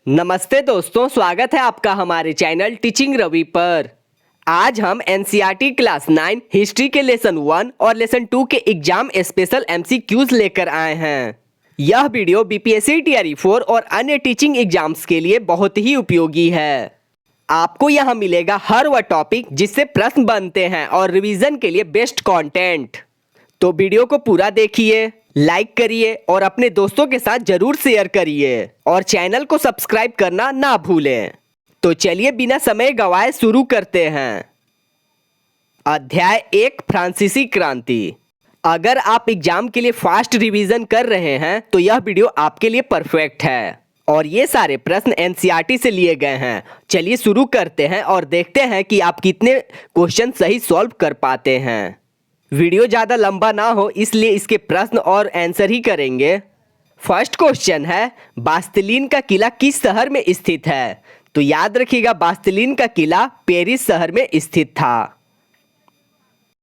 नमस्ते दोस्तों, स्वागत है आपका हमारे चैनल टीचिंग रवि पर। आज हम एनसीईआरटी क्लास 9 हिस्ट्री के लेसन 1 और लेसन 2 के एग्जाम स्पेशल एमसीक्यूज लेकर आए हैं। यह वीडियो बीपीएससी टीआरई 4 और अन्य टीचिंग एग्जाम्स के लिए बहुत ही उपयोगी है। आपको यहाँ मिलेगा हर वह टॉपिक जिससे प्रश्न बनते हैं और रिवीजन के लिए बेस्ट कंटेंट। तो वीडियो को पूरा देखिए, लाइक करिए और अपने दोस्तों के साथ जरूर शेयर करिए और चैनल को सब्सक्राइब करना ना भूलें। तो चलिए बिना समय गवाए शुरू करते हैं। अध्याय 1, फ्रांसीसी क्रांति। अगर आप एग्जाम के लिए फास्ट रिवीजन कर रहे हैं तो यह वीडियो आपके लिए परफेक्ट है और ये सारे प्रश्न एनसीईआरटी से लिए गए हैं। चलिए शुरू करते हैं और देखते हैं कि आप कितने क्वेश्चन सही सॉल्व कर पाते हैं। वीडियो ज़्यादा लंबा ना हो इसलिए इसके प्रश्न और आंसर ही करेंगे। फर्स्ट क्वेश्चन है, बास्तिलीन का किला किस शहर में स्थित है? तो याद रखिएगा, बास्तिलीन का किला पेरिस शहर में स्थित था।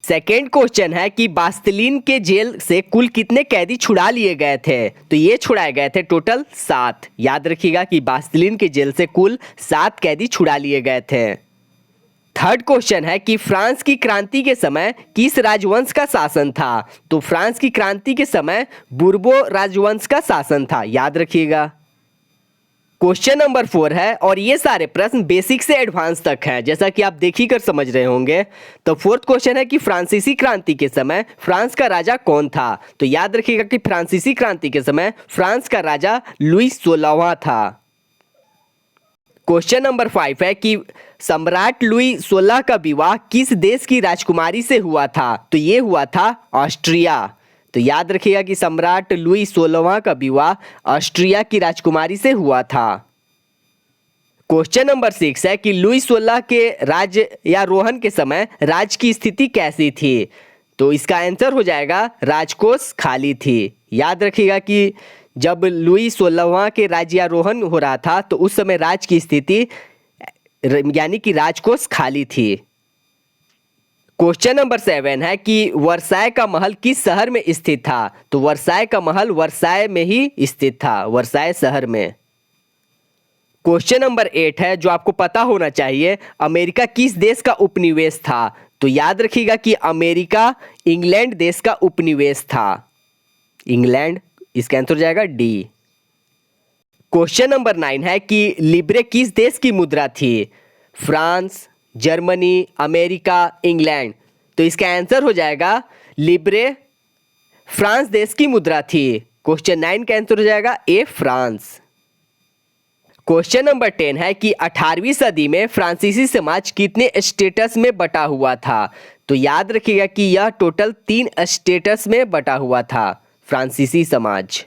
सेकेंड क्वेश्चन है कि बास्तिलीन के जेल से कुल कितने कैदी छुड़ा लिए गए थे? तो ये छुड़ाए गए थे टोटल 7। याद रखिएगा कि बास्तिलीन के जेल से कुल 7 कैदी छुड़ा लिए गए थे। थर्ड क्वेश्चन है कि फ्रांस की क्रांति के समय किस राजवंश का शासन था? तो फ्रांस की क्रांति के समय बुर्बो राजवंश का शासन था। याद रखिएगा। क्वेश्चन नंबर 4 है और ये सारे प्रश्न बेसिक से एडवांस तक हैं, जैसा कि आप देख ही कर समझ रहे होंगे। तो फोर्थ क्वेश्चन है कि फ्रांसीसी क्रांति के समय फ्रांस का राजा कौन था? तो याद रखिएगा कि फ्रांसीसी क्रांति के समय फ्रांस का राजा लुई 16वां था। क्वेश्चन नंबर 5 है कि सम्राट लुई 16 का विवाह किस देश की राजकुमारी से हुआ था? तो ये हुआ था ऑस्ट्रिया। तो याद रखिएगा कि सम्राट लुई 16वां का विवाह ऑस्ट्रिया की राजकुमारी से हुआ था। क्वेश्चन नंबर 6 है कि लुई 16 के राज्यारोहण के समय राज की स्थिति कैसी थी? तो इसका आंसर हो जाएगा राजकोष खाली थी। याद रखिएगा कि जब लुई 16वां के राज्यारोहण हो रहा था तो उस समय राज की स्थिति यानी कि राजकोष खाली थी। क्वेश्चन नंबर 7 है कि वर्साय का महल किस शहर में स्थित था? तो वर्साय का महल वर्साय में ही स्थित था, वर्साय शहर में। क्वेश्चन नंबर 8 है जो आपको पता होना चाहिए, अमेरिका किस देश का उपनिवेश था? तो याद रखिएगा कि अमेरिका इंग्लैंड देश का उपनिवेश था। इंग्लैंड, इसका आंसर हो जाएगा डी। क्वेश्चन नंबर 9 है कि लिब्रे किस देश की मुद्रा थी? France, Germany, America, England. तो इसका आंसर हो जाएगा लिब्रे फ्रांस देश की मुद्रा थी। क्वेश्चन 9 का आंसर हो जाएगा ए, फ्रांस। क्वेश्चन नंबर 10 है कि 18वीं सदी में फ्रांसीसी समाज कितने स्टेटस में बटा हुआ था? तो याद रखिएगा कि यह टोटल 3 स्टेटस में बटा हुआ था फ्रांसीसी समाज।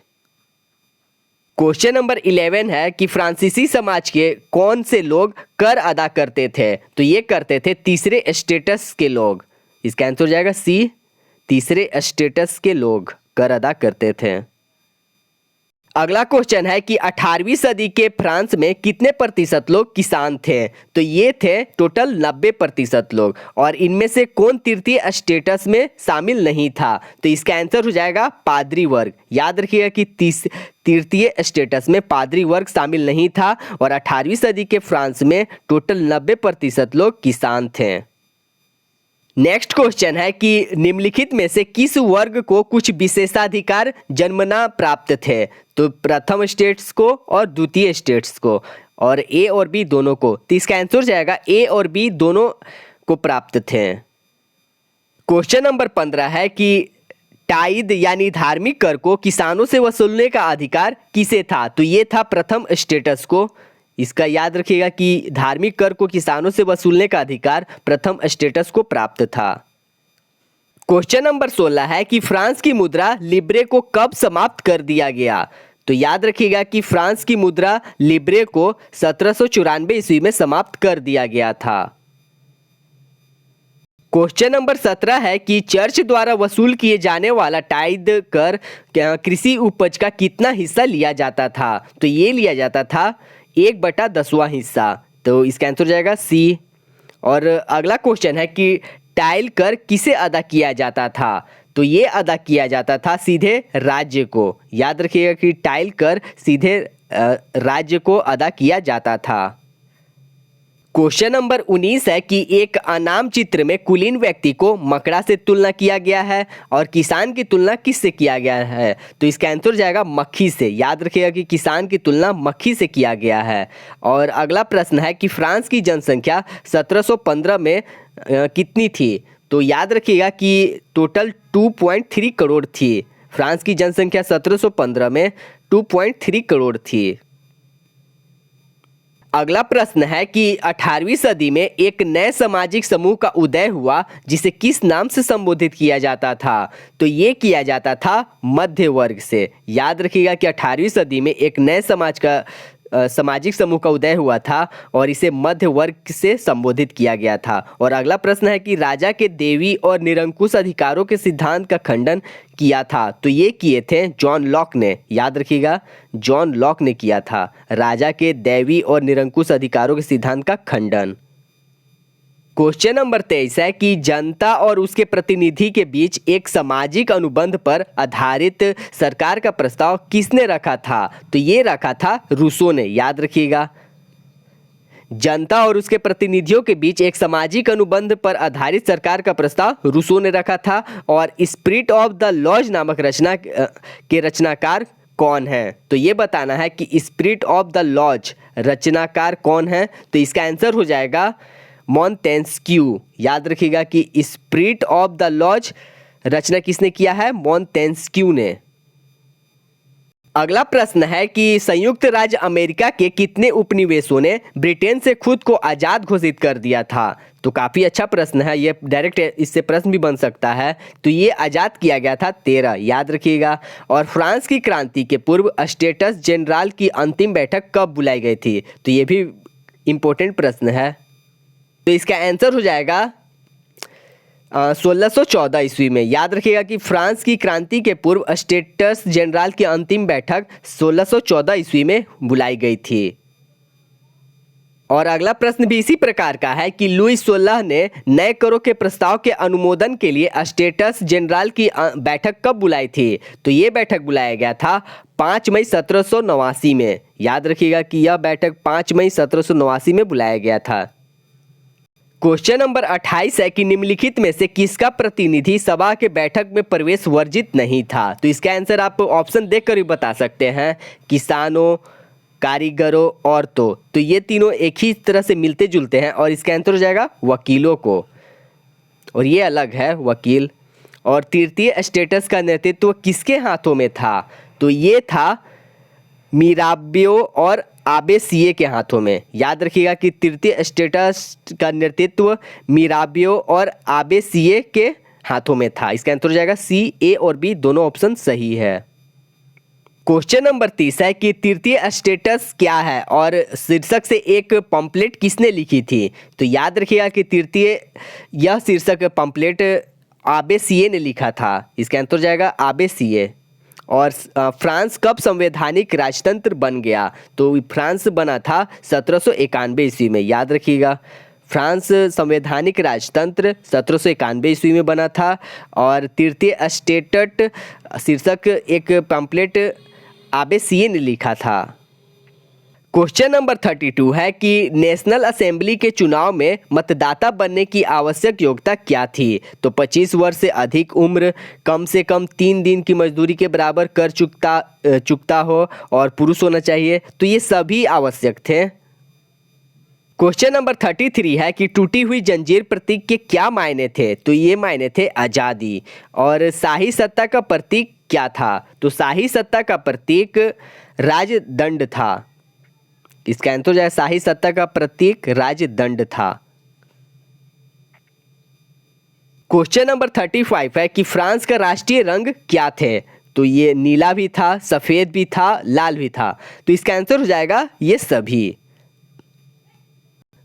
क्वेश्चन नंबर 11 है कि फ्रांसीसी समाज के कौन से लोग कर अदा करते थे? तो ये करते थे तीसरे स्टेटस के लोग। इसका आंसर हो जाएगा सी, तीसरे स्टेटस के लोग कर अदा करते थे। अगला क्वेश्चन है कि 18वीं सदी के फ्रांस में कितने प्रतिशत लोग किसान थे? तो ये थे टोटल 90% लोग और इनमें से कौन तृतीय स्टेटस में शामिल नहीं था? तो इसका आंसर हो जाएगा पादरी वर्ग। याद रखिएगा कि तृतीय स्टेटस में पादरी वर्ग शामिल नहीं था और 18वीं सदी के फ्रांस में टोटल 90% लोग किसान थे। नेक्स्ट क्वेश्चन है कि निम्नलिखित में से किस वर्ग को कुछ विशेषाधिकार जन्मना प्राप्त थे? तो प्रथम स्टेट्स को और द्वितीय स्टेट्स को, और ए और बी दोनों को। तो इसका आंसर हो जाएगा ए और बी दोनों को प्राप्त थे। क्वेश्चन नंबर 15 है कि टाइद यानी धार्मिक कर को किसानों से वसूलने का अधिकार किसे था? तो ये था प्रथम स्टेटस को। इसका याद रखिएगा कि धार्मिक कर को किसानों से वसूलने का अधिकार प्रथम स्टेटस को प्राप्त था। क्वेश्चन नंबर 16 है कि फ्रांस की मुद्रा लिब्रे को कब समाप्त कर दिया गया? तो याद रखिएगा कि फ्रांस की मुद्रा लिब्रे को 1794 ईस्वी में समाप्त कर दिया गया था। क्वेश्चन नंबर 17 है कि चर्च द्वारा वसूल किए जाने वाला टाइद कर कृषि उपज का कितना हिस्सा लिया जाता था? तो ये लिया जाता था 1/10वां हिस्सा। तो इसका आंसर हो जाएगा सी। और अगला क्वेश्चन है कि टाइल कर किसे अदा किया जाता था? तो ये अदा किया जाता था सीधे राज्य को। याद रखिएगा कि टाइल कर सीधे राज्य को अदा किया जाता था। क्वेश्चन नंबर 19 है कि एक अनाम चित्र में कुलीन व्यक्ति को मकड़ा से तुलना किया गया है और किसान की तुलना किससे किया गया है? तो इसका आंसर हो जाएगा मक्खी से। याद रखिएगा कि किसान की तुलना मक्खी से किया गया है। और अगला प्रश्न है कि फ्रांस की जनसंख्या 1715 में कितनी थी? तो याद रखिएगा कि टोटल 2.3 करोड़ थी। फ्रांस की जनसंख्या 1715 में 2.3 करोड़ थी। अगला प्रश्न है कि 18वीं सदी में एक नए सामाजिक समूह का उदय हुआ जिसे किस नाम से संबोधित किया जाता था? तो ये किया जाता था मध्य वर्ग से। याद रखिएगा कि 18वीं सदी में एक नए सामाजिक समूह का उदय हुआ था और इसे मध्य वर्ग से संबोधित किया गया था। और अगला प्रश्न है कि राजा के देवी और निरंकुश अधिकारों के सिद्धांत का खंडन किया था? तो ये किए थे जॉन लॉक ने। याद रखिएगा, जॉन लॉक ने किया था राजा के दैवी और निरंकुश अधिकारों के सिद्धांत का खंडन। क्वेश्चन नंबर 23 है कि जनता और उसके प्रतिनिधि के बीच एक सामाजिक अनुबंध पर आधारित सरकार का प्रस्ताव किसने रखा था? तो ये रखा था रूसो ने। याद रखिएगा, जनता और उसके प्रतिनिधियों के बीच एक सामाजिक अनुबंध पर आधारित सरकार का प्रस्ताव रूसो ने रखा था। और स्पिरिट ऑफ द लॉज नामक रचना के रचनाकार कौन है? तो ये बताना है कि स्पिरिट ऑफ द लॉज रचनाकार कौन है। तो इसका आंसर हो जाएगा मॉन्टेस्क्यू। याद रखिएगा कि स्पिरिट ऑफ द लॉज रचना किसने किया है? मॉन्टेस्क्यू ने। अगला प्रश्न है कि संयुक्त राज्य अमेरिका के कितने उपनिवेशों ने ब्रिटेन से खुद को आज़ाद घोषित कर दिया था? तो काफ़ी अच्छा प्रश्न है, ये डायरेक्ट इससे प्रश्न भी बन सकता है। तो ये आज़ाद किया गया था 13। याद रखिएगा। और फ्रांस की क्रांति के पूर्व स्टेटस जनरल की अंतिम बैठक कब बुलाई गई थी? तो ये भी इम्पोर्टेंट प्रश्न है। तो इसका आंसर हो जाएगा 1614 ईस्वी में। याद रखिएगा कि फ्रांस की क्रांति के पूर्व स्टेटस जनरल की अंतिम बैठक 1614 ईस्वी में बुलाई गई थी। और अगला प्रश्न भी इसी प्रकार का है कि लुई 16 ने नए करों के प्रस्ताव के अनुमोदन के लिए स्टेटस जनरल की बैठक कब बुलाई थी? तो ये बैठक बुलाया गया था 5 मई 1789 में। याद रखिएगा कि यह बैठक 5 मई 1789 में बुलाया गया था। क्वेश्चन नंबर 28 है कि निम्नलिखित में से किसका प्रतिनिधि सभा के बैठक में प्रवेश वर्जित नहीं था? तो इसका आंसर आप ऑप्शन देखकर ही बता सकते हैं। किसानों, कारीगरों, औरतों। तो ये तीनों एक ही तरह से मिलते जुलते हैं और इसका आंसर हो जाएगा वकीलों को। और ये अलग है वकील। और तृतीय स्टेटस का नेतृत्व किसके हाथों में था? तो ये था मिराबियो और आबे सीए के हाथों में। याद रखिएगा कि तृतीय स्टेटस का नेतृत्व मिराबियो और आबे सीए के हाथों में था। इसका आंसर हो जाएगा सी, ए और बी दोनों ऑप्शन सही है। क्वेश्चन नंबर 30 है कि तृतीय स्टेटस क्या है और शीर्षक से एक पंपलेट किसने लिखी थी? तो याद रखिएगा कि तृतीय यह शीर्षक पंपलेट आबे सीए ने लिखा था। इसका आंसर हो जाएगा आबे सीए। और फ्रांस कब संवैधानिक राजतंत्र बन गया? तो फ्रांस बना था 1791 ईस्वी में। याद रखिएगा, फ्रांस संवैधानिक राजतंत्र 1791 ईस्वी में बना था। और तृतीय स्टेटस शीर्षक एक पैम्पलेट आबे सीए ने लिखा था। क्वेश्चन नंबर 32 है कि नेशनल असेंबली के चुनाव में मतदाता बनने की आवश्यक योग्यता क्या थी? तो 25 वर्ष से अधिक उम्र, कम से कम 3 दिन की मजदूरी के बराबर कर चुकता हो और पुरुष होना चाहिए। तो ये सभी आवश्यक थे। क्वेश्चन नंबर 33 है कि टूटी हुई जंजीर प्रतीक के क्या मायने थे? तो ये मायने थे आज़ादी। और शाही सत्ता का प्रतीक क्या था? तो शाही सत्ता का प्रतीक राजदंड था। इसका आंसर जो है शाही सत्ता का प्रतीक राजदंड था। क्वेश्चन नंबर 35 है कि फ्रांस का राष्ट्रीय रंग क्या थे? तो ये नीला भी था, सफेद भी था, लाल भी था। तो इसका आंसर हो जाएगा ये सभी।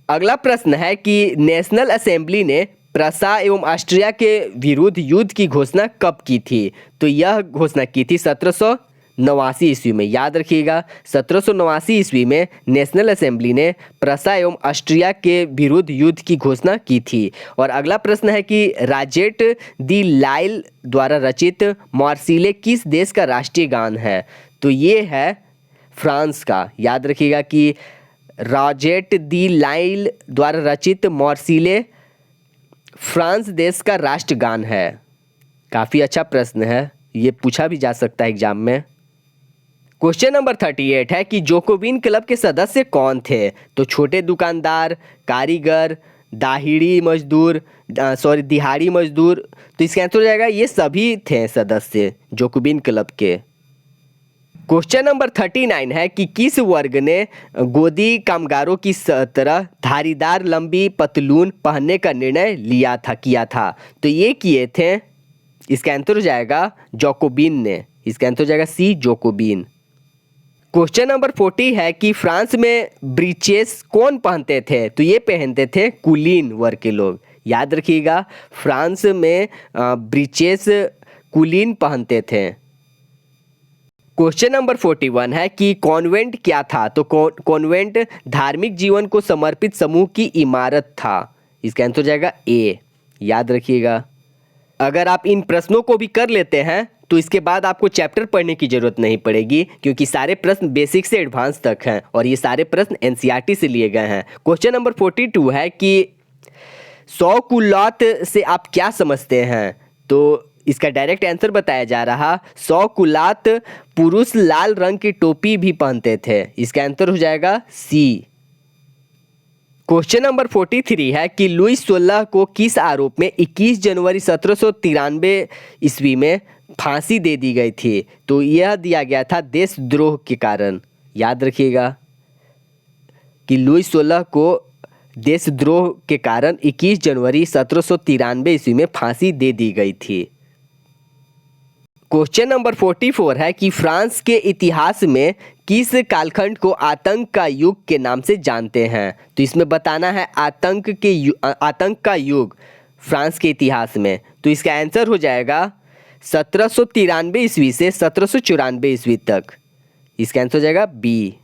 अगला प्रश्न है कि नेशनल असेंबली ने प्रसा एवं ऑस्ट्रिया के विरुद्ध युद्ध की घोषणा कब की थी? तो यह घोषणा की थी 1789 ईस्वी में। याद रखिएगा, 1789 ईस्वी में नेशनल असेंबली ने प्रसा एवं ऑस्ट्रिया के विरुद्ध युद्ध की घोषणा की थी। और अगला प्रश्न है कि राजेट दी लाइल द्वारा रचित मार्सिले किस देश का राष्ट्रीय गान है? तो ये है फ्रांस का। याद रखिएगा कि रॉजेट दी लाइल द्वारा रचित मॉर्सिले फ्रांस देश का राष्ट्रगान है। काफ़ी अच्छा प्रश्न है, ये पूछा भी जा सकता है एग्जाम में। क्वेश्चन नंबर 38 है कि जोकोबिन क्लब के सदस्य कौन थे? तो छोटे दुकानदार, कारीगर, दिहाड़ी मजदूर। तो इसका आंसर हो जाएगा ये सभी थे सदस्य जोकोबिन क्लब के। क्वेश्चन नंबर 39 है कि किस वर्ग ने गोदी कामगारों की तरह धारीदार लंबी पतलून पहनने का निर्णय किया था? तो ये किए थे, इसका आंसर हो जाएगा जोकोबिन ने। इसका आंसर हो जाएगा सी, जोकोबिन। क्वेश्चन नंबर 40 है कि फ्रांस में ब्रीचेस कौन पहनते थे? तो ये पहनते थे कुलीन वर्ग के लोग। याद रखिएगा, फ्रांस में ब्रीचेस कुलीन पहनते थे। क्वेश्चन नंबर 41 है कि कॉन्वेंट क्या था? तो कॉन्वेंट धार्मिक जीवन को समर्पित समूह की इमारत था। इसका आंसर हो जाएगा ए। याद रखिएगा, अगर आप इन प्रश्नों को भी कर लेते हैं तो इसके बाद आपको चैप्टर पढ़ने की जरूरत नहीं पड़ेगी, क्योंकि सारे प्रश्न बेसिक से एडवांस तक हैं और ये सारे प्रश्न एनसीईआरटी से लिए गए हैं। क्वेश्चन नंबर 42 है कि 100 कुलौत से आप क्या समझते हैं? तो इसका डायरेक्ट आंसर बताया जा रहा, 100 कुलौत पुरुष लाल रंग की टोपी भी पहनते थे। इसका आंसर हो जाएगा सी। क्वेश्चन नंबर 43 है कि लुई 16 को किस आरोप में 21 जनवरी 1793 ईस्वी में फांसी दे दी गई थी? तो यह दिया गया था देशद्रोह के कारण। याद रखिएगा कि लुई 16 को देशद्रोह के कारण 21 जनवरी 1793 ईस्वी में फांसी दे दी गई थी। क्वेश्चन नंबर 44 है कि फ्रांस के इतिहास में किस कालखंड को आतंक का युग के नाम से जानते हैं? तो इसमें बताना है आतंक का युग फ्रांस के इतिहास में। तो इसका आंसर हो जाएगा 1793 ईस्वी से 1794 ईस्वी तक। इसका आंसर हो जाएगा बी।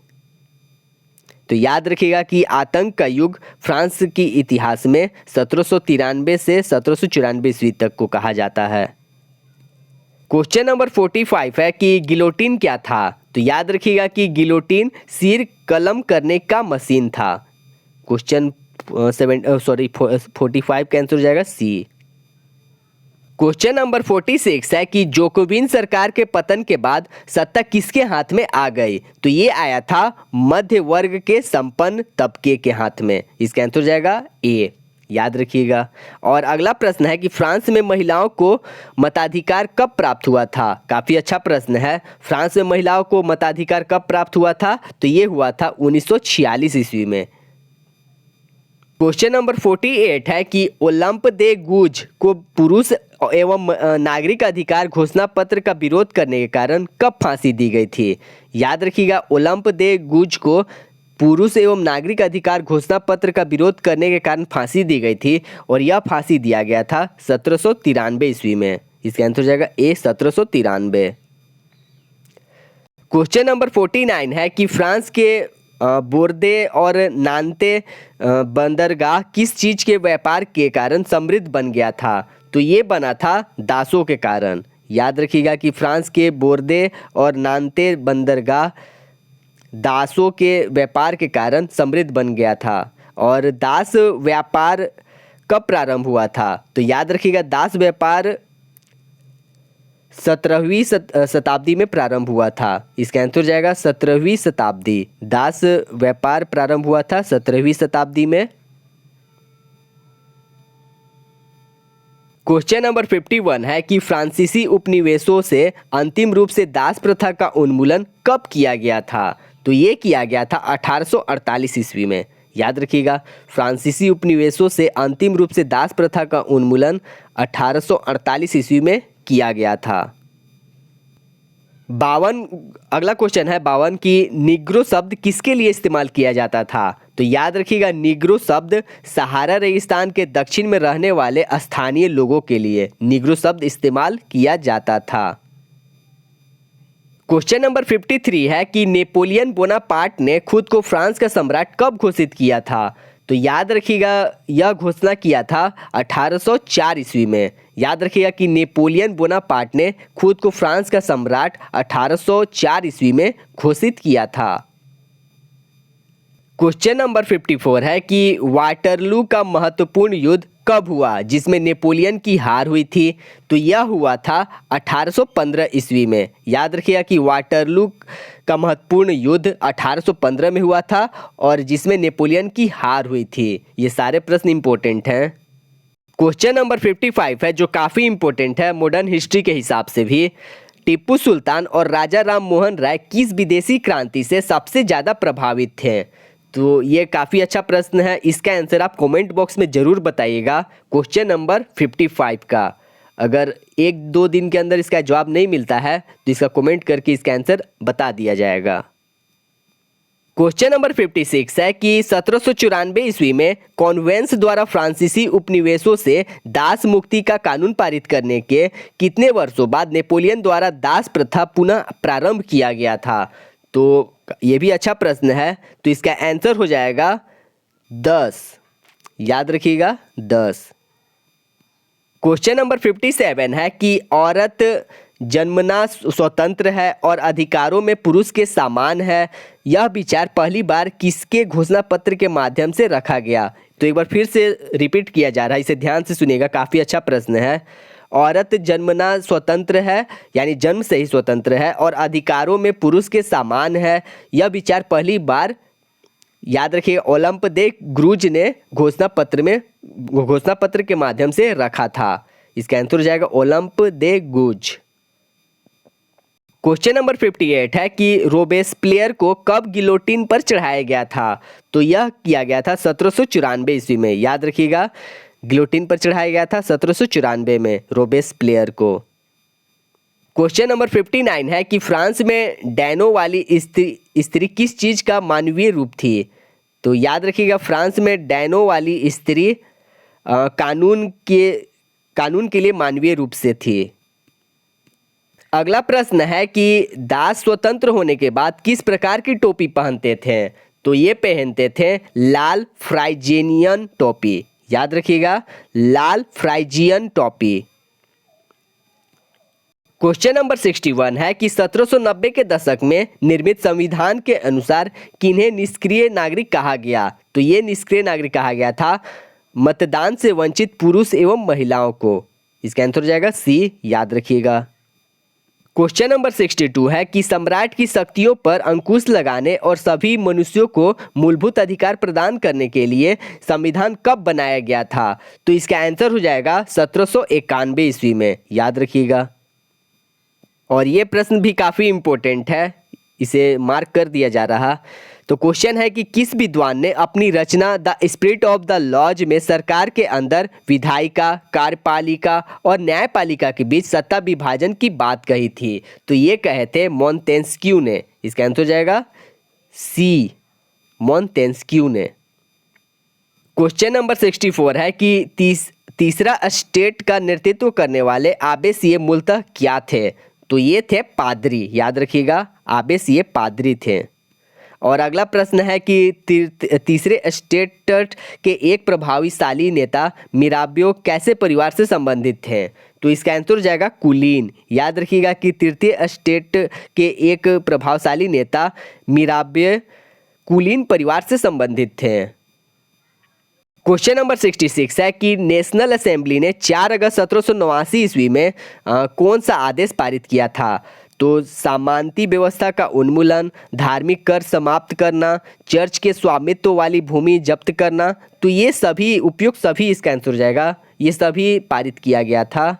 तो याद रखिएगा कि आतंक का युग फ्रांस की इतिहास में 1793 से 1794 ईस्वी तक को कहा जाता है। क्वेश्चन नंबर 45 है कि गिलोटिन क्या था? तो याद रखिएगा कि गिलोटिन सिर कलम करने का मशीन था। क्वेश्चन 45 का आंसर हो जाएगा सी। क्वेश्चन नंबर 46 है कि जोकोबिन सरकार के पतन के बाद सत्ता किसके हाथ में आ गई? तो ये आया था मध्य वर्ग के संपन्न तबके के हाथ में। इसका आंसर हो जाएगा ए। याद रखिएगा। और अगला प्रश्न है कि फ्रांस में महिलाओं को मताधिकार कब प्राप्त हुआ था? काफ़ी अच्छा प्रश्न है। फ्रांस में महिलाओं को मताधिकार कब प्राप्त हुआ था? तो ये हुआ था 1946 ईस्वी में। क्वेश्चन नंबर 48 है कि ओलंप दे गूज को पुरुष एवं नागरिक अधिकार घोषणा पत्र का विरोध करने के कारण कब फांसी दी गई थी? याद रखिएगा, ओलंप दे गूज को पुरुष एवं नागरिक अधिकार घोषणा पत्र का विरोध करने के कारण फांसी दी गई थी और यह फांसी दिया गया था 1793 ईस्वी में। इसका आंसर हो जाएगा ए, 1793। क्वेश्चन नंबर 49 है कि फ्रांस के बोर्दे और नान्ते बंदरगाह किस चीज़ के व्यापार के कारण समृद्ध बन गया था? तो ये बना था दासों के कारण। याद रखिएगा कि फ्रांस के बोर्दे और नान्ते बंदरगाह दासों के व्यापार के कारण समृद्ध बन गया था। और दास व्यापार कब प्रारंभ हुआ था? तो याद रखिएगा, दास व्यापार 17वीं शताब्दी में प्रारंभ हुआ था। इसका आंसर हो जाएगा 17वीं शताब्दी। दास व्यापार प्रारंभ हुआ था 17वीं शताब्दी में। क्वेश्चन नंबर 51 है कि फ्रांसीसी उपनिवेशों से अंतिम रूप से दास प्रथा का उन्मूलन कब किया गया था? तो ये किया गया था 1848 ईस्वी में। याद रखिएगा, फ्रांसीसी उपनिवेशों से अंतिम रूप से दास प्रथा का उन्मूलन 1848 ईस्वी में किया गया था। 52 अगला क्वेश्चन है 52 की निग्रो शब्द किसके लिए इस्तेमाल किया जाता था? तो याद रखिएगा, निग्रो शब्द सहारा रेगिस्तान के दक्षिण में रहने वाले स्थानीय लोगों के लिए निग्रो शब्द इस्तेमाल किया जाता था। क्वेश्चन नंबर 53 है कि नेपोलियन बोनापार्ट ने खुद को फ्रांस का सम्राट कब घोषित किया था? तो याद रखिएगा यह घोषणा किया था 1804 ईस्वी में। याद रखिएगा कि नेपोलियन बोनापार्ट ने खुद को फ्रांस का सम्राट 1804 ईस्वी में घोषित किया था। क्वेश्चन नंबर 54 है कि वाटरलू का महत्वपूर्ण युद्ध कब हुआ जिसमें नेपोलियन की हार हुई थी? तो यह हुआ था 1815 ईस्वी में। याद रखिएगा कि वाटरलू का महत्वपूर्ण युद्ध 1815 में हुआ था और जिसमें नेपोलियन की हार हुई थी। ये सारे प्रश्न इंपॉर्टेंट हैं। क्वेश्चन नंबर 55 है जो काफ़ी इंपॉर्टेंट है मॉडर्न हिस्ट्री के हिसाब से भी। टीपू सुल्तान और राजा राम मोहन राय किस विदेशी क्रांति से सबसे ज़्यादा प्रभावित थे? तो ये काफ़ी अच्छा प्रश्न है, इसका आंसर आप कमेंट बॉक्स में ज़रूर बताइएगा क्वेश्चन नंबर 55 का। अगर 1-2 दिन के अंदर इसका जवाब नहीं मिलता है तो इसका कमेंट करके इसका आंसर बता दिया जाएगा। क्वेश्चन नंबर 56 है कि 1794 ईस्वी में कॉन्वेंस द्वारा फ्रांसीसी उपनिवेशों से दास मुक्ति का कानून पारित करने के कितने वर्षों बाद नेपोलियन द्वारा दास प्रथा पुनः प्रारंभ किया गया था? तो ये भी अच्छा प्रश्न है, तो इसका आंसर हो जाएगा 10। याद रखिएगा 10। क्वेश्चन नंबर 57 है कि औरत जन्मना स्वतंत्र है और अधिकारों में पुरुष के समान है, यह विचार पहली बार किसके घोषणा पत्र के माध्यम से रखा गया? तो एक बार फिर से रिपीट किया जा रहा है, इसे ध्यान से सुनिएगा, काफ़ी अच्छा प्रश्न है। औरत जन्मना स्वतंत्र है यानी जन्म से ही स्वतंत्र है और अधिकारों में पुरुष के समान है, यह विचार पहली बार याद रखिए ओलंप दे ग्रूज ने घोषणा पत्र के माध्यम से रखा था। इसका आंसर हो जाएगा ओलंप दे ग्रूज। क्वेश्चन नंबर 58 है कि रोबेस्पियर को कब गिलोटिन पर चढ़ाया गया था? तो यह किया गया था 1794 ईस्वी में। याद रखिएगा गिलोटिन पर चढ़ाया गया था 1794 में रोबेस्पियर को। क्वेश्चन नंबर 59 है कि फ्रांस में डैनो वाली स्त्री किस चीज़ का मानवीय रूप थी? तो याद रखिएगा फ्रांस में डैनो वाली स्त्री कानून के लिए मानवीय रूप से थी। अगला प्रश्न है कि दास स्वतंत्र होने के बाद किस प्रकार की टोपी पहनते थे? तो ये पहनते थे लाल फ्राइजीनियन टोपी। याद रखिएगा लाल फ्राइजियन टोपी। क्वेश्चन नंबर 61 है कि 1790 के दशक में निर्मित संविधान के अनुसार किन्हें निष्क्रिय नागरिक कहा गया? तो ये निष्क्रिय नागरिक कहा गया था मतदान से वंचित पुरुष एवं महिलाओं को। इसका आंसर हो जाएगा सी। याद रखिएगा। क्वेश्चन नंबर 62 है कि सम्राट की शक्तियों पर अंकुश लगाने और सभी मनुष्यों को मूलभूत अधिकार प्रदान करने के लिए संविधान कब बनाया गया था? तो इसका आंसर हो जाएगा 1791 ईस्वी में। याद रखिएगा। और ये प्रश्न भी काफ़ी इम्पोर्टेंट है, इसे मार्क कर दिया जा रहा। तो क्वेश्चन है कि किस विद्वान ने अपनी रचना the spirit of the laws में सरकार के अंदर विधायिका, कार्यपालिका और न्यायपालिका के बीच सत्ता विभाजन की बात कही थी? तो ये कहे थे मोंटेस्क्यू ने। इसका आंसर हो जाएगा सी, मोंटेस्क्यू ने। क्वेश्चन नंबर 64 है कि तीसरा स्टेट का नेतृत्व करने वाले आबेसिये मूलतः क्या थे? तो ये थे पादरी। याद रखिएगा आबेसिये पादरी थे। और अगला प्रश्न है कि तीसरे स्टेट के एक प्रभावशाली नेता मिराबियो कैसे परिवार से संबंधित थे? तो इसका आंसर हो जाएगा कुलीन। याद रखिएगा कि तृतीय स्टेट के एक प्रभावशाली नेता मिराबियो कुलीन परिवार से संबंधित थे। क्वेश्चन नंबर 66 है कि नेशनल असेंबली ने 4 अगस्त 1789 ईस्वी में कौन सा आदेश पारित किया था? तो सामंती व्यवस्था का उन्मूलन, धार्मिक कर समाप्त करना, चर्च के स्वामित्व वाली भूमि जब्त करना। तो ये सभी उपयुक्त सभी इसका आंसर हो जाएगा, ये सभी पारित किया गया था।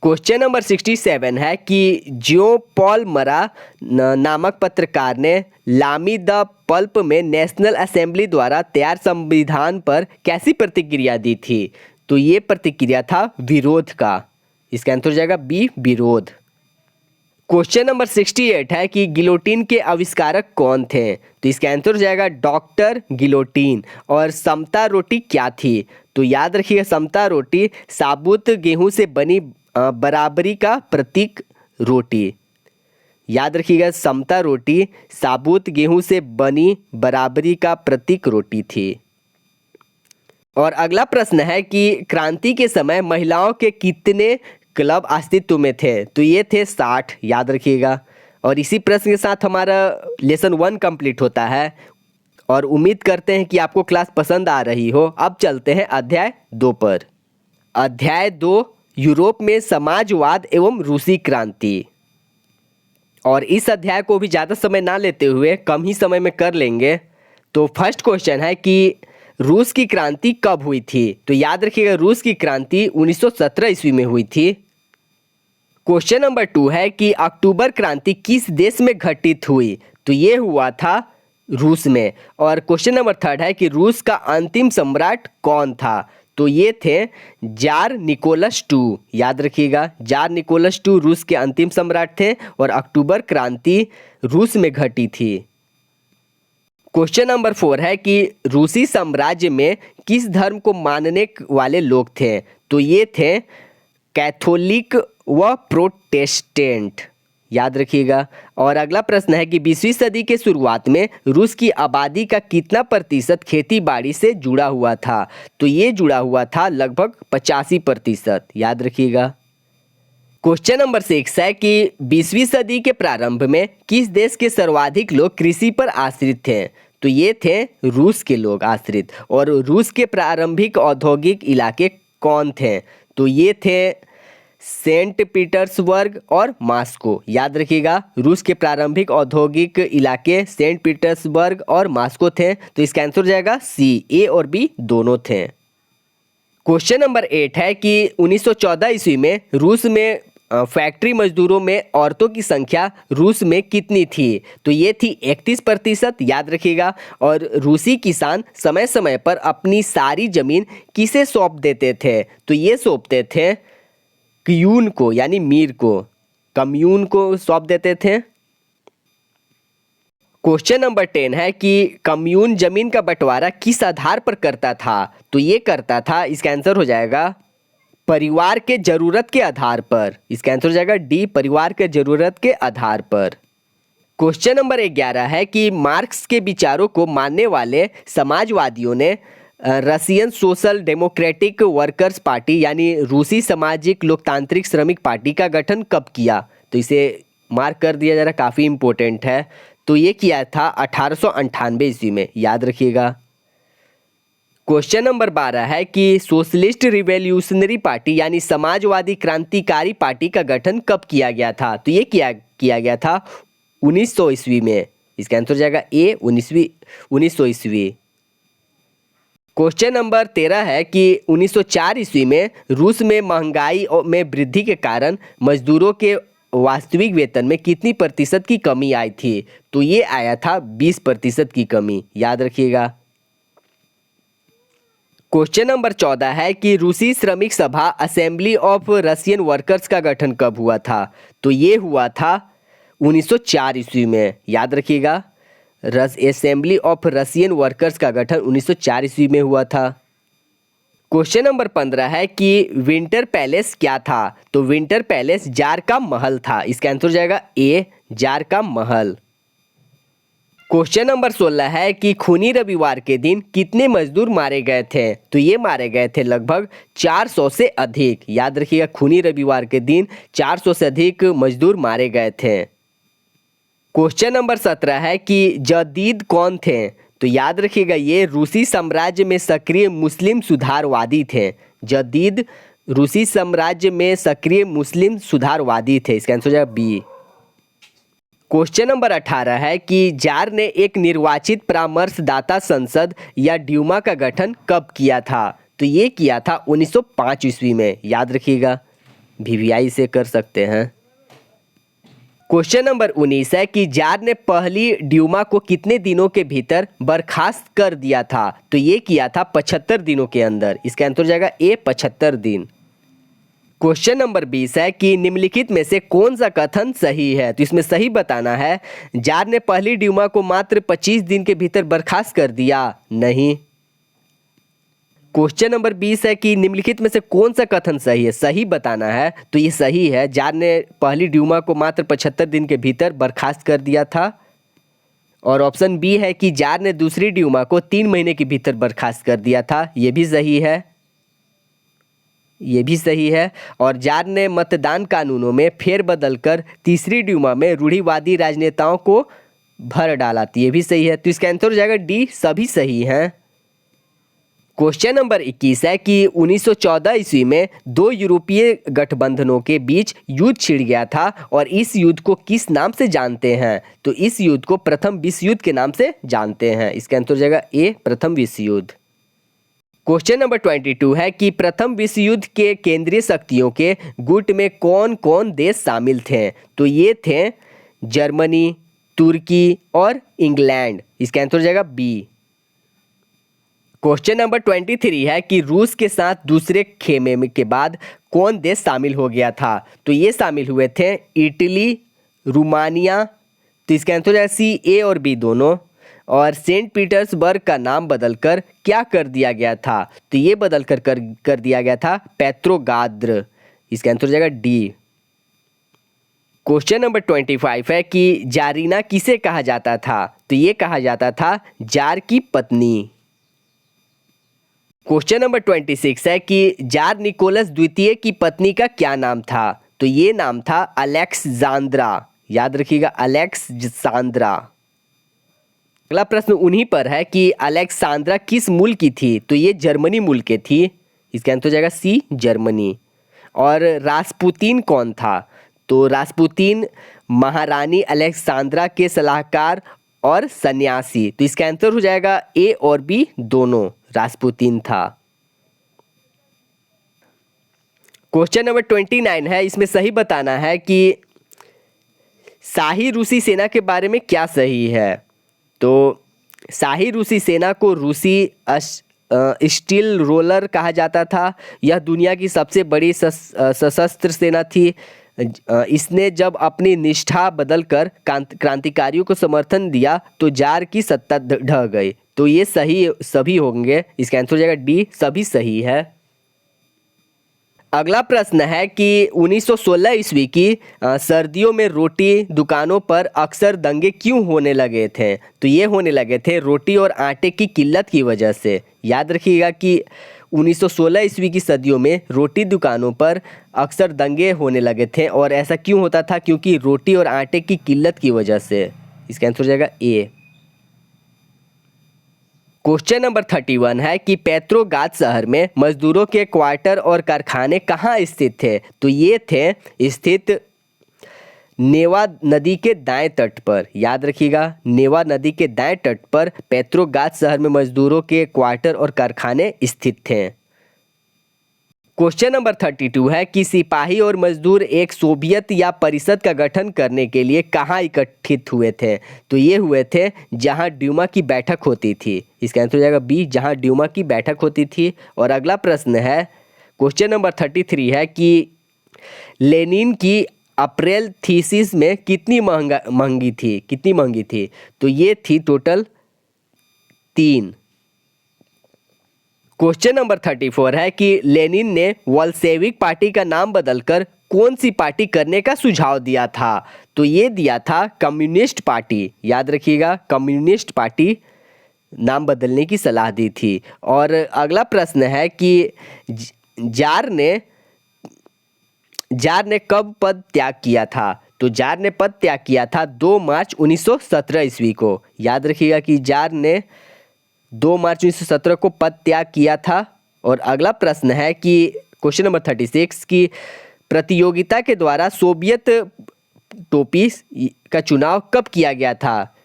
क्वेश्चन नंबर 67 है कि ज्यो पॉल मरा नामक पत्रकार ने लामी द पल्प में नेशनल असेंबली द्वारा तैयार संविधान पर कैसी प्रतिक्रिया दी थी? तो ये प्रतिक्रिया था विरोध का। इसका आंसर हो जाएगा बी, विरोध। क्वेश्चन नंबर 68 है कि गिलोटिन के आविष्कारक कौन थे? तो इसका आंसर हो जाएगा डॉक्टर गिलोटिन। और समता रोटी क्या थी? तो याद रखिएगा समता रोटी साबुत गेहूं से बनी बराबरी का प्रतीक रोटी। याद रखिएगा, समता रोटी साबुत गेहूं से बनी बराबरी का प्रतीक रोटी थी। और अगला प्रश्न है कि क्रांति के समय महिलाओं के कितने क्लब अस्तित्व में थे? तो ये थे 60, याद रखिएगा। और इसी प्रश्न के साथ हमारा लेसन 1 कंप्लीट होता है और उम्मीद करते हैं कि आपको क्लास पसंद आ रही हो। अब चलते हैं अध्याय 2 पर। अध्याय 2, यूरोप में समाजवाद एवं रूसी क्रांति। और इस अध्याय को भी ज़्यादा समय ना लेते हुए कम ही समय में कर लेंगे। तो फर्स्ट क्वेश्चन है कि रूस की क्रांति कब हुई थी? तो याद रखिएगा, रूस की क्रांति 1917 ईस्वी में हुई थी। क्वेश्चन नंबर 2 है कि अक्टूबर क्रांति किस देश में घटित हुई? तो ये हुआ था रूस में। और क्वेश्चन नंबर 3 है कि रूस का अंतिम सम्राट कौन था? तो ये थे जार निकोलस टू, याद रखिएगा, जार निकोलस टू रूस के अंतिम सम्राट थे और अक्टूबर क्रांति रूस में घटी थी। क्वेश्चन नंबर 4 है कि रूसी साम्राज्य में किस धर्म को मानने वाले लोग थे? तो ये थे कैथोलिक व प्रोटेस्टेंट, याद रखिएगा। और अगला प्रश्न है कि 20वीं सदी के शुरुआत में रूस की आबादी का कितना प्रतिशत खेती बाड़ी से जुड़ा हुआ था? तो ये जुड़ा हुआ था लगभग 85%, याद रखिएगा। क्वेश्चन नंबर 6 है कि 20वीं सदी के प्रारंभ में किस देश के सर्वाधिक लोग कृषि पर आश्रित थे? तो ये थे रूस के लोग आश्रित। और रूस के प्रारंभिक औद्योगिक इलाके कौन थे? तो ये थे सेंट पीटर्सबर्ग और मॉस्को, याद रखिएगा। रूस के प्रारंभिक औद्योगिक इलाके सेंट पीटर्सबर्ग और मॉस्को थे। तो इसका आंसर हो जाएगा सी, ए और बी दोनों थे। क्वेश्चन नंबर 8 है कि 1914 ईस्वी में रूस में फैक्ट्री मजदूरों में औरतों की संख्या रूस में कितनी थी? तो ये थी 31%, याद रखिएगा। और रूसी किसान समय समय पर अपनी सारी जमीन किसे सौंप देते थे? तो ये सौंपते थे क्यून को, यानी मीर को, कम्यून को सौंप देते थे। क्वेश्चन नंबर 10 है कि कम्यून जमीन का बंटवारा किस आधार पर करता था? तो ये करता था, इसका आंसर हो जाएगा परिवार के जरूरत के आधार पर। इसका आंसर हो जाएगा डी, परिवार के जरूरत के आधार पर। क्वेश्चन नंबर 11 है कि मार्क्स के विचारों को मानने वाले समाजवादियों ने Russian social democratic workers party यानी रूसी सामाजिक लोकतांत्रिक श्रमिक पार्टी का गठन कब किया? तो इसे मार्क कर दिया जा रहा, काफ़ी इंपॉर्टेंट है। तो ये किया था 1898 ईस्वी में, याद रखिएगा। क्वेश्चन नंबर 12 है कि सोशलिस्ट रिवॉल्यूशनरी पार्टी यानी समाजवादी क्रांतिकारी पार्टी का गठन कब किया गया था? तो ये किया गया था 1900 ईस्वी में। इसका आंसर हो जाएगा ए, 1900 ईस्वी। क्वेश्चन नंबर 13 है कि 1904 ईस्वी में रूस में महंगाई में वृद्धि के कारण मजदूरों के वास्तविक वेतन में कितनी प्रतिशत की कमी आई थी? तो ये आया था 20% की कमी, याद रखिएगा। क्वेश्चन नंबर 14 है कि रूसी श्रमिक सभा असेंबली ऑफ रशियन वर्कर्स का गठन कब हुआ था? तो ये हुआ था 1904 ईस्वी में, याद रखिएगा। असेंबली ऑफ रशियन वर्कर्स का गठन 1904 ईस्वी में हुआ था। क्वेश्चन नंबर 15 है कि विंटर पैलेस क्या था? तो विंटर पैलेस जार का महल था। इसका आंसर हो जाएगा ए, जार का महल। क्वेश्चन नंबर 16 है कि खूनी रविवार के दिन कितने मजदूर मारे गए थे? तो ये मारे गए थे लगभग 400 से अधिक, याद रखिएगा। खूनी रविवार के दिन 400 से अधिक मजदूर मारे गए थे। क्वेश्चन नंबर 17 है कि जदीद कौन थे? तो याद रखिएगा, ये रूसी साम्राज्य में सक्रिय मुस्लिम सुधारवादी थे। जदीद रूसी साम्राज्य में सक्रिय मुस्लिम सुधारवादी थे। इसका आंसर हो जाएगा बी। क्वेश्चन नंबर 18 है कि जार ने एक निर्वाचित परामर्शदाता संसद या ड्यूमा का गठन कब किया था? तो ये किया था 1905 ईस्वी में, याद रखिएगा। वीवीआई से कर सकते हैं। क्वेश्चन नंबर 19 है कि जार ने पहली ड्यूमा को कितने दिनों के भीतर बर्खास्त कर दिया था? तो ये किया था 75 दिनों के अंदर। इसका आंसर हो जाएगा ए, 75 दिन। क्वेश्चन नंबर 20 है कि निम्नलिखित में से कौन सा कथन सही है? तो इसमें सही बताना है। जार ने पहली ड्यूमा को मात्र 25 दिन के भीतर बर्खास्त कर दिया, नहीं। क्वेश्चन नंबर 20 है कि निम्नलिखित में से कौन सा कथन सही है, सही बताना है। तो ये सही है, जार ने पहली ड्यूमा को मात्र 75 दिन के भीतर बर्खास्त कर दिया था। और ऑप्शन बी है कि जार ने दूसरी ड्यूमा को 3 महीने के भीतर बर्खास्त कर दिया था, ये भी सही है, ये भी सही है। और जार ने मतदान कानूनों में फेरबदल कर तीसरी ड्यूमा में रूढ़िवादी राजनेताओं को भर डाला, तो ये भी सही है। तो इसका आंसर हो जाएगा डी, सभी सही हैं। क्वेश्चन नंबर 21 है कि 1914 ईस्वी में दो यूरोपीय गठबंधनों के बीच युद्ध छिड़ गया था और इस युद्ध को किस नाम से जानते हैं? तो इस युद्ध को प्रथम विश्व युद्ध के नाम से जानते हैं। इसका आंसर हो जाएगा ए, प्रथम विश्व युद्ध। क्वेश्चन नंबर 22 है कि प्रथम विश्व युद्ध के केंद्रीय शक्तियों के गुट में कौन कौन देश शामिल थे? तो ये थे जर्मनी, तुर्की और इंग्लैंड। इसका आंसर हो जाएगा बी। क्वेश्चन नंबर 23 है कि रूस के साथ दूसरे खेमे के बाद कौन देश शामिल हो गया था? तो ये शामिल हुए थे इटली, रोमानिया। तो इसका आंसर हो जाएगा सी, ए और बी दोनों। और सेंट पीटर्सबर्ग का नाम बदलकर क्या कर दिया गया था? तो ये बदल कर दिया गया था पेट्रोग्राद। इसका आंसर हो जाएगा डी। क्वेश्चन नंबर 25 है कि जारीना किसे कहा जाता था? तो ये कहा जाता था जार की पत्नी। क्वेश्चन नंबर 26 है कि जार निकोलस द्वितीय की पत्नी का क्या नाम था? तो ये नाम था अलेक्सांद्रा। याद रखिएगा, अलेक्सांद्रा। अगला प्रश्न उन्हीं पर है कि अलेक्सांद्रा किस मूल की थी? तो ये जर्मनी मूल के थी। इसका आंसर हो जाएगा सी, जर्मनी। और रास्पुतीन कौन था? तो रास्पुतीन महारानी अलेक्सांद्रा के सलाहकार और सन्यासी। तो इसका आंसर हो जाएगा ए और बी दोनों, रास्पुतीन था। क्वेश्चन नंबर 29 है, इसमें सही बताना है कि शाही रूसी सेना के बारे में क्या सही है? तो शाही रूसी सेना को रूसी स्टील रोलर कहा जाता था। यह दुनिया की सबसे बड़ी सशस्त्र सेना थी। इसने जब अपनी निष्ठा बदलकर क्रांतिकारियों को समर्थन दिया तो जार की सत्ता ढह गई। तो ये सही सभी होंगे। इसका आंसर हो जाएगा डी, सभी सही है। अगला प्रश्न है कि 1916 ईस्वी की सर्दियों में रोटी दुकानों पर अक्सर दंगे क्यों होने लगे थे? तो ये होने लगे थे रोटी और आटे की किल्लत की वजह से। याद रखिएगा कि 1916 ईस्वी की सदियों में रोटी दुकानों पर अक्सर दंगे होने लगे थे। और ऐसा क्यों होता था? क्योंकि रोटी और आटे की किल्लत की वजह से। इसका आंसर हो जाएगा ए। क्वेश्चन नंबर 31 है कि पेट्रोग्राद शहर में मजदूरों के क्वार्टर और कारखाने कहाँ स्थित थे? तो ये थे स्थित नेवा नदी के दाएं तट पर। याद रखिएगा, नेवा नदी के दाएं तट पर पेट्रोग्राद शहर में मजदूरों के क्वार्टर और कारखाने स्थित थे। क्वेश्चन नंबर 32 है कि सिपाही और मजदूर एक सोवियत या परिषद का गठन करने के लिए कहाँ इकट्ठित हुए थे? तो ये हुए थे जहाँ ड्यूमा की बैठक होती थी। इसका आंसर हो जाएगा बी, जहाँ ड्यूमा की बैठक होती थी। और अगला प्रश्न है, क्वेश्चन नंबर 33 है कि लेनिन की अप्रैल थीसिस में कितनी महंगी थी? तो ये थी टोटल 3। क्वेश्चन नंबर 34 है कि लेनिन ने वोल्शेविक पार्टी का नाम बदलकर कौन सी पार्टी करने का सुझाव दिया था? तो ये दिया था कम्युनिस्ट पार्टी। याद रखिएगा, कम्युनिस्ट पार्टी नाम बदलने की सलाह दी थी। और अगला प्रश्न है कि जार ने कब पद त्याग किया था? तो जार ने पद त्याग किया था 2 मार्च 1917 ईस्वी को। याद रखिएगा कि जार ने 2 मार्च 1917 को पद त्याग किया था। और अगला प्रश्न है कि क्वेश्चन नंबर 36 की प्रतियोगिता के द्वारा सोवियत टोपी का चुनाव कब किया गया था?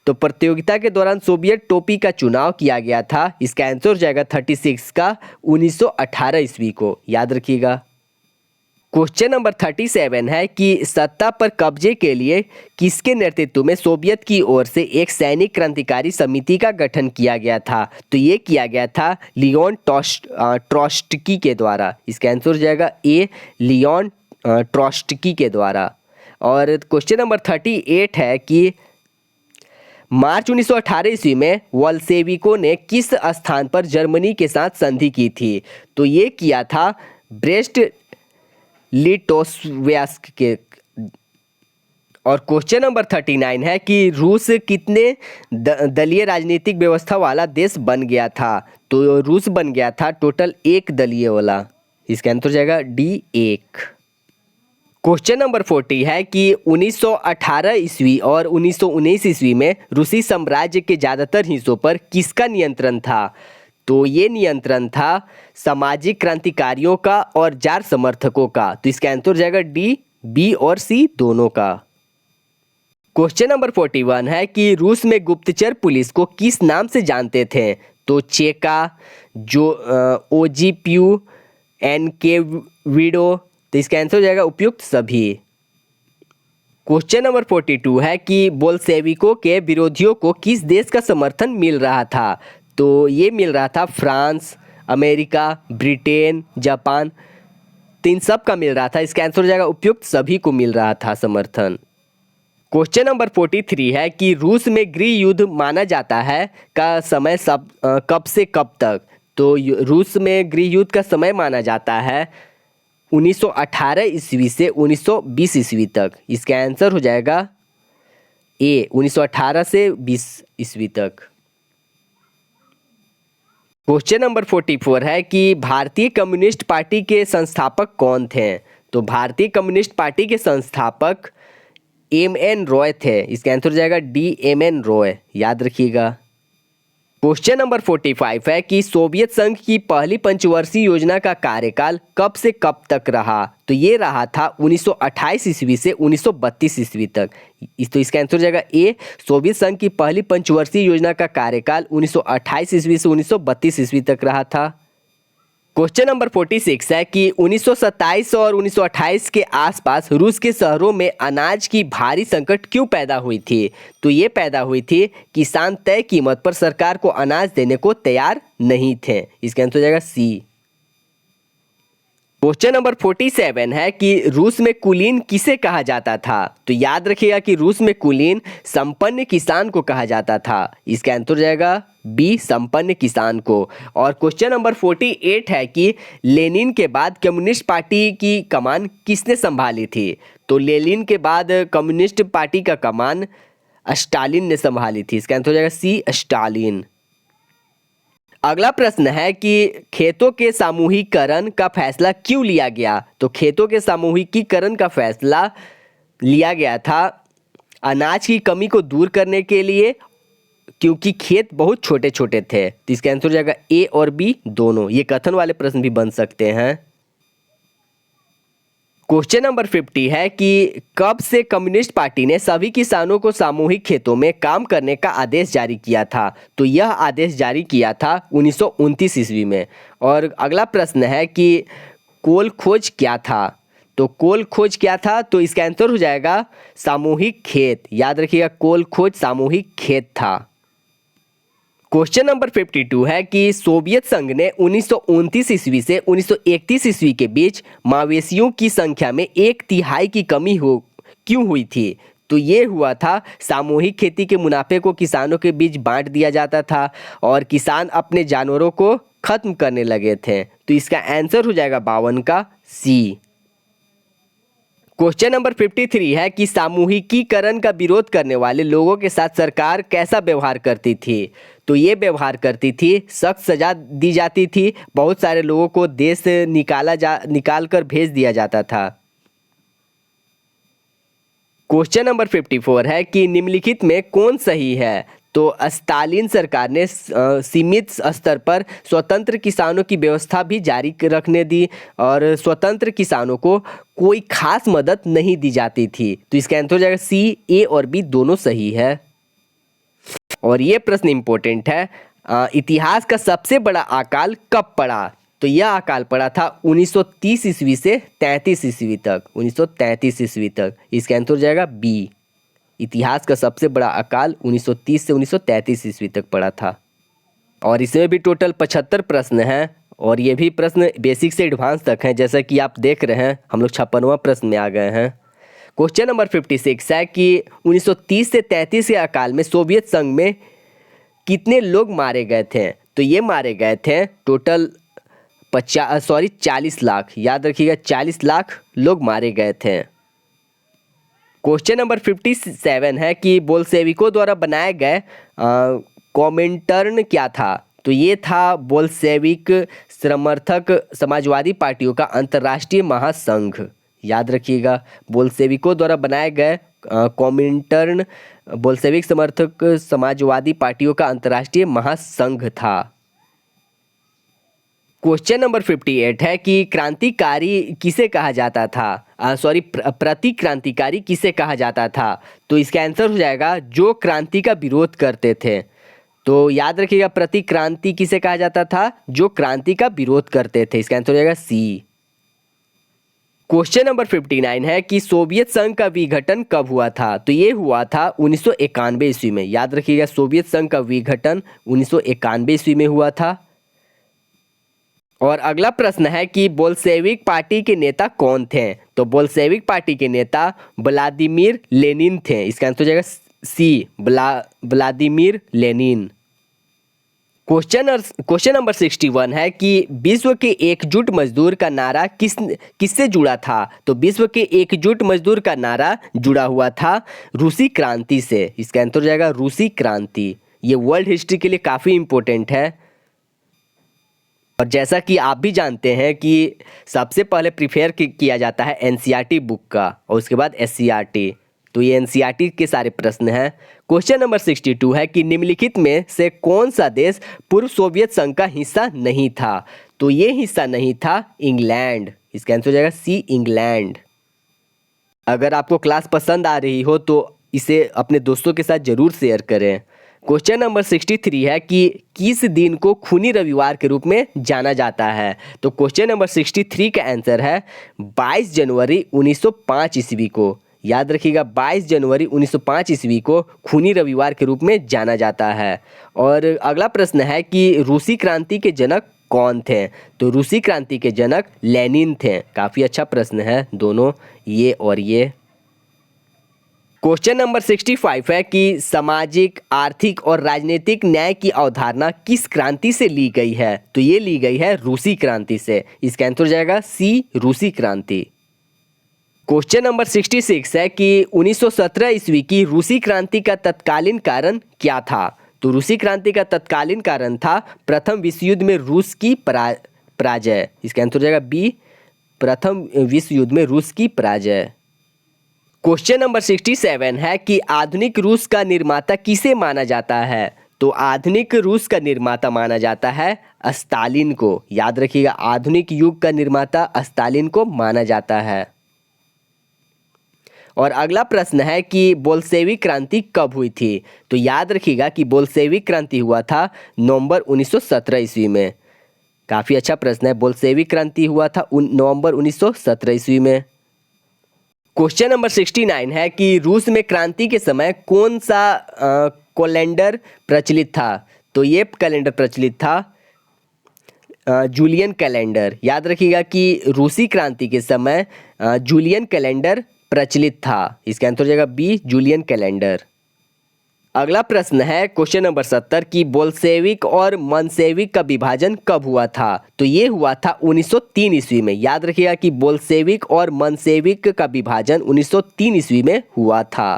तो प्रतियोगिता के दौरान सोवियत टोपी का चुनाव किया गया था। इसका आंसर हो जाएगा 36 का 1918 ईस्वी को। याद रखिएगा। क्वेश्चन नंबर 37 है कि सत्ता पर कब्जे के लिए किसके नेतृत्व में सोवियत की ओर से एक सैनिक क्रांतिकारी समिति का गठन किया गया था? तो ये किया गया था लियोन ट्रोट्स्की के द्वारा। इसका आंसर हो जाएगा ए, लियोन ट्रोट्स्की के द्वारा। और क्वेश्चन नंबर 38 है कि मार्च 1918 ईस्वी में वोल्शेविकों ने किस स्थान पर जर्मनी के साथ संधि की थी? तो ये किया था ब्रेस्ट लिटोव्स्क के। और क्वेश्चन नंबर 39 है कि रूस कितने दलीय राजनीतिक व्यवस्था वाला देश बन गया था? तो रूस बन गया था टोटल एक दलीय वाला। इसका आंसर हो जाएगा डी 1। क्वेश्चन नंबर 40 है कि 1918 ईस्वी और 1919 ईस्वी में रूसी साम्राज्य के ज़्यादातर हिस्सों पर किसका नियंत्रण था? तो ये नियंत्रण था सामाजिक क्रांतिकारियों का और जार समर्थकों का। तो इसका आंसर हो जाएगा डी, बी और सी दोनों का। क्वेश्चन नंबर 41 है कि रूस में गुप्तचर पुलिस को किस नाम से जानते थे? तो चेका, जो ओजीप्यू, एनकेविडो। तो इसका आंसर हो जाएगा उपयुक्त सभी। क्वेश्चन नंबर 42 है कि बोल्शेविकों के विरोधियों को किस देश का समर्थन मिल रहा था? तो ये मिल रहा था फ्रांस, अमेरिका, ब्रिटेन, जापान। तो इन सब का मिल रहा था। इसका आंसर हो जाएगा उपयुक्त सभी को मिल रहा था समर्थन। क्वेश्चन नंबर 43 है कि रूस में गृह युद्ध माना जाता है का समय कब से कब तक? तो रूस में गृह युद्ध का समय माना जाता है 1918 ईस्वी से 1920 ईस्वी तक। इसका आंसर हो जाएगा ए, 1918 से 20 ईस्वी तक। क्वेश्चन नंबर 44 है कि भारतीय कम्युनिस्ट पार्टी के संस्थापक कौन थे? तो भारतीय कम्युनिस्ट पार्टी के संस्थापक एम.एन. रॉय थे। इसका आंसर हो जाएगा डी, एम.एन. रॉय, याद रखिएगा। क्वेश्चन नंबर 45 है कि सोवियत संघ की पहली पंचवर्षीय योजना का कार्यकाल कब से कब तक रहा? तो ये रहा था 1928 ईस्वी से 1932 ईस्वी तक। तो इसका आंसर हो जाएगा ए, सोवियत संघ की पहली पंचवर्षीय योजना का कार्यकाल 1928 ईस्वी से 1932 ईस्वी तक रहा था। क्वेश्चन नंबर 46 है कि 1927 और 1928 के आसपास रूस के शहरों में अनाज की भारी संकट क्यों पैदा हुई थी? तो ये पैदा हुई थी किसान तय कीमत पर सरकार को अनाज देने को तैयार नहीं थे। इसका आंसर हो जाएगा सी। क्वेश्चन नंबर 47 है कि रूस में कुलीन किसे कहा जाता था? तो याद रखिएगा कि रूस में कुलीन संपन्न किसान को कहा जाता था। इसका आंसर हो जाएगा बी, संपन्न किसान को। और क्वेश्चन नंबर 48 है कि लेनिन के बाद कम्युनिस्ट पार्टी की कमान किसने संभाली थी? तो लेनिन के बाद कम्युनिस्ट पार्टी का कमान स्टालिन ने संभाली थी। इसका आंसर हो जाएगा सी, स्टालिन। अगला प्रश्न है कि खेतों के सामूहिकरण का फैसला क्यों लिया गया? तो खेतों के सामूहिकीकरण का फैसला लिया गया था अनाज की कमी को दूर करने के लिए, क्योंकि खेत बहुत छोटे छोटे थे। तो इसका आंसर हो जाएगा ए और बी दोनों। ये कथन वाले प्रश्न भी बन सकते हैं। क्वेश्चन नंबर 50 है कि कब से कम्युनिस्ट पार्टी ने सभी किसानों को सामूहिक खेतों में काम करने का आदेश जारी किया था? तो यह आदेश जारी किया था 1929 ईस्वी में। और अगला प्रश्न है कि कोल खोज क्या था? तो कोल खोज क्या था? तो इसका आंसर हो जाएगा सामूहिक खेत। याद रखिएगा, कोल खोज सामूहिक खेत था। क्वेश्चन नंबर 52 है कि सोवियत संघ ने 1929 ईस्वी से 1931 ईस्वी के बीच मवेशियों की संख्या में 1/3 की कमी क्यों हुई थी? तो ये हुआ था सामूहिक खेती के मुनाफे को किसानों के बीच बांट दिया जाता था और किसान अपने जानवरों को खत्म करने लगे थे। तो इसका आंसर हो जाएगा 52 का सी। क्वेश्चन नंबर 53 है कि सामूहिकीकरण का विरोध करने वाले लोगों के साथ सरकार कैसा व्यवहार करती थी? तो ये व्यवहार करती थी, सख्त सजा दी जाती थी, बहुत सारे लोगों को देश से निकाल कर भेज दिया जाता था। क्वेश्चन नंबर 54 है कि निम्नलिखित में कौन सही है? तो स्टालिन सरकार ने सीमित स्तर पर स्वतंत्र किसानों की व्यवस्था भी जारी रखने दी और स्वतंत्र किसानों को कोई खास मदद नहीं दी जाती थी। तो इसका आंसर हो जाएगा सी, ए और बी दोनों सही है। और ये प्रश्न इंपॉर्टेंट है, इतिहास का सबसे बड़ा अकाल कब पड़ा? तो यह अकाल पड़ा था 1930 ईस्वी से 33 ईस्वी तक। 1933 ईस्वी तक। इसका आंसर हो जाएगा बी। इतिहास का सबसे बड़ा अकाल 1930 से 1933 ईस्वी तक पड़ा था। और इसमें भी टोटल 75 प्रश्न हैं और ये भी प्रश्न बेसिक से एडवांस तक हैं। जैसा कि आप देख रहे हैं हम लोग 56वां प्रश्न में आ गए हैं। क्वेश्चन नंबर 56 है कि 1930 से 33 के अकाल में सोवियत संघ में कितने लोग मारे गए थे? तो ये मारे गए थे टोटल 40 लाख। याद रखिएगा 40 लाख लोग मारे गए थे। क्वेश्चन नंबर 57 है कि बोल्शेविकों द्वारा बनाए गए कॉमिंटर्न क्या था? तो ये था बोल्शेविक समर्थक समाजवादी पार्टियों का अंतर्राष्ट्रीय महासंघ। याद रखिएगा बोल्शेविकों द्वारा बनाए गए कॉमिंटर्न बोल्शेविक समर्थक समाजवादी पार्टियों का अंतर्राष्ट्रीय महासंघ था। क्वेश्चन नंबर 58 है कि क्रांतिकारी किसे कहा जाता था? प्रतिक्रांतिकारी किसे कहा जाता था? तो इसका आंसर हो जाएगा जो क्रांति का विरोध करते थे। तो याद रखिएगा प्रतिक्रांति किसे कहा जाता था? जो क्रांति का विरोध करते थे। इसका आंसर हो जाएगा सी। क्वेश्चन नंबर 59 है कि सोवियत संघ का विघटन कब हुआ था? तो ये हुआ था 1991 ईस्वी में। याद रखिएगा सोवियत संघ का विघटन 1991 ईस्वी में हुआ था। और अगला प्रश्न है कि बोल्शेविक पार्टी के नेता कौन थे? तो बोल्शेविक पार्टी के नेता व्लादिमीर लेनिन थे। इसका आंसर हो जाएगा सी, व्लादिमीर लेनिन। क्वेश्चन नंबर 61 है कि विश्व के एकजुट मजदूर का नारा किससे जुड़ा था? तो विश्व के एकजुट मजदूर का नारा जुड़ा हुआ था रूसी क्रांति से। इसका आंसर हो जाएगा रूसी क्रांति। ये वर्ल्ड हिस्ट्री के लिए काफ़ी इंपॉर्टेंट है। और जैसा कि आप भी जानते हैं कि सबसे पहले प्रिफेयर किया जाता है एनसीईआरटी बुक का और उसके बाद एससीईआरटी। तो ये एनसीईआरटी के सारे प्रश्न हैं। क्वेश्चन नंबर 62 है कि निम्नलिखित में से कौन सा देश पूर्व सोवियत संघ का हिस्सा नहीं था? तो ये हिस्सा नहीं था इंग्लैंड। इसका आंसर हो जाएगा सी, इंग्लैंड। अगर आपको क्लास पसंद आ रही हो तो इसे अपने दोस्तों के साथ जरूर शेयर करें। क्वेश्चन नंबर 63 है कि किस दिन को खूनी रविवार के रूप में जाना जाता है? तो क्वेश्चन नंबर 63 का आंसर है 22 जनवरी 1905 ईस्वी को। याद रखिएगा 22 जनवरी 1905 ईस्वी को खूनी रविवार के रूप में जाना जाता है। और अगला प्रश्न है कि रूसी क्रांति के जनक कौन थे? तो रूसी क्रांति के जनक लेनिन थे। काफ़ी अच्छा प्रश्न है दोनों, ये और ये। क्वेश्चन नंबर 65 है कि सामाजिक, आर्थिक और राजनीतिक न्याय की अवधारणा किस क्रांति से ली गई है? तो ये ली गई है रूसी क्रांति से। इसका आंसर हो जाएगा सी, रूसी क्रांति। क्वेश्चन नंबर 66 है कि 1917 ईस्वी की रूसी क्रांति का तत्कालीन कारण क्या था? तो रूसी क्रांति का तत्कालीन कारण था प्रथम विश्व युद्ध में रूस की पराजय। इसका आंसर हो जाएगा बी, प्रथम विश्व युद्ध में रूस की पराजय। क्वेश्चन नंबर 67 है कि आधुनिक रूस का निर्माता किसे माना जाता है? तो आधुनिक रूस का निर्माता माना जाता है स्टालिन को। याद रखिएगा आधुनिक युग का निर्माता स्टालिन को माना जाता है। और अगला प्रश्न है कि बोल्शेविक क्रांति कब हुई थी? तो याद रखिएगा कि बोल्शेविक क्रांति हुआ था नवंबर 1917 ईस्वी में। काफ़ी अच्छा प्रश्न है। बोल्शेविक क्रांति हुआ था नवंबर 1917 ईस्वी में। क्वेश्चन नंबर 69 है कि रूस में क्रांति के समय कौन सा कैलेंडर प्रचलित था? तो ये कैलेंडर प्रचलित था जूलियन कैलेंडर। याद रखिएगा कि रूसी क्रांति के समय जूलियन कैलेंडर प्रचलित था। इसका आंसर हो जाएगा बी, जूलियन कैलेंडर। अगला प्रश्न है क्वेश्चन नंबर 70 कि बोल्शेविक और मंसेविक का विभाजन कब हुआ था? तो ये हुआ था 1903 ईस्वी में। याद रखिएगा कि बोल्शेविक और मंसेविक का विभाजन 1903 ईस्वी में हुआ था।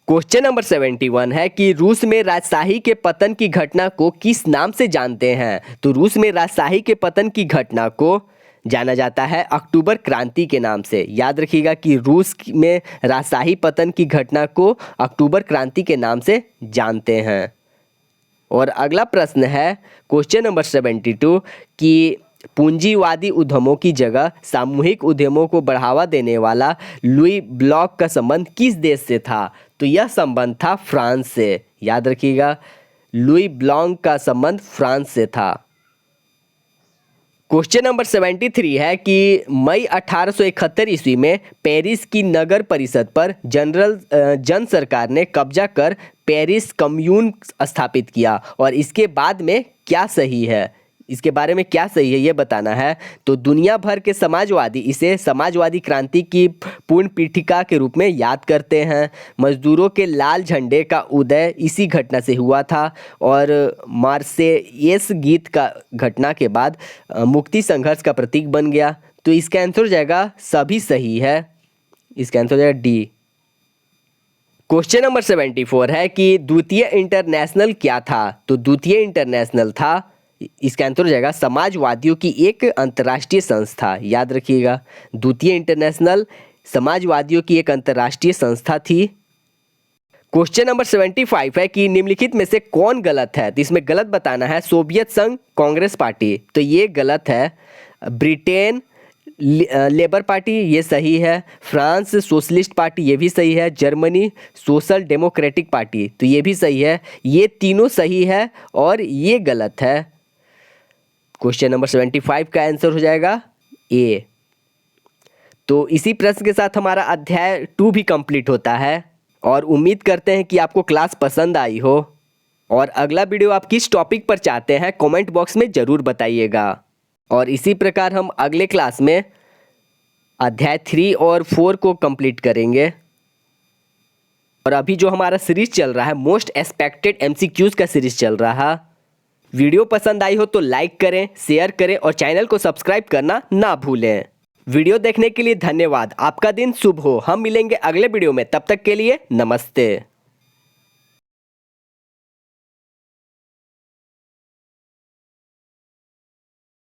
क्वेश्चन नंबर 71 है कि रूस में राजशाही के पतन की घटना को किस नाम से जानते हैं? तो रूस में राजशाही के पतन की घटना को जाना जाता है अक्टूबर क्रांति के नाम से। याद रखिएगा कि रूस में राजशाही पतन की घटना को अक्टूबर क्रांति के नाम से जानते हैं। और अगला प्रश्न है क्वेश्चन नंबर 72 कि पूंजीवादी उद्यमों की जगह सामूहिक उद्यमों को बढ़ावा देने वाला लुई ब्लॉक का संबंध किस देश से था? तो यह संबंध था फ्रांस से। याद रखिएगा लुई ब्लॉक का संबंध फ्रांस से था। क्वेश्चन नंबर 73 है कि मई 1871 ईस्वी में पेरिस की नगर परिषद पर जन सरकार ने कब्जा कर पेरिस कम्यून स्थापित किया और इसके बाद में क्या सही है? इसके बारे में क्या सही है ये बताना है। तो दुनिया भर के समाजवादी इसे समाजवादी क्रांति की पूर्ण पीठिका के रूप में याद करते हैं। मजदूरों के लाल झंडे का उदय इसी घटना से हुआ था और मार्सेयेस गीत का घटना के बाद मुक्ति संघर्ष का प्रतीक बन गया। तो इसका आंसर हो जाएगा सभी सही है, इसका आंसर हो जाएगा डी। क्वेश्चन नंबर 74 है कि द्वितीय इंटरनेशनल क्या था। तो द्वितीय इंटरनेशनल था, इसका आंसर हो जाएगा समाजवादियों की एक अंतर्राष्ट्रीय संस्था। याद रखिएगा, द्वितीय इंटरनेशनल समाजवादियों की एक अंतर्राष्ट्रीय संस्था थी। क्वेश्चन नंबर 75 है कि निम्नलिखित में से कौन गलत है। तो इसमें गलत बताना है सोवियत संघ कांग्रेस पार्टी, तो ये गलत है। ब्रिटेन लेबर पार्टी, ये सही है। फ्रांस सोशलिस्ट पार्टी, ये भी सही है। जर्मनी सोशल डेमोक्रेटिक पार्टी, तो ये भी सही है। ये तीनों सही है और ये गलत है। क्वेश्चन नंबर 75 का आंसर हो जाएगा ए। तो इसी प्रश्न के साथ हमारा अध्याय 2 भी कंप्लीट होता है और उम्मीद करते हैं कि आपको क्लास पसंद आई हो। और अगला वीडियो आप किस टॉपिक पर चाहते हैं कमेंट बॉक्स में ज़रूर बताइएगा। और इसी प्रकार हम अगले क्लास में अध्याय 3 और 4 को कंप्लीट करेंगे। और अभी जो हमारा सीरीज चल रहा है मोस्ट एक्सपेक्टेड एमसीक्यूज का सीरीज चल रहा। वीडियो पसंद आई हो तो लाइक करें, शेयर करें और चैनल को सब्सक्राइब करना ना भूलें। वीडियो देखने के लिए धन्यवाद। आपका दिन शुभ हो। हम मिलेंगे अगले वीडियो में, तब तक के लिए नमस्ते।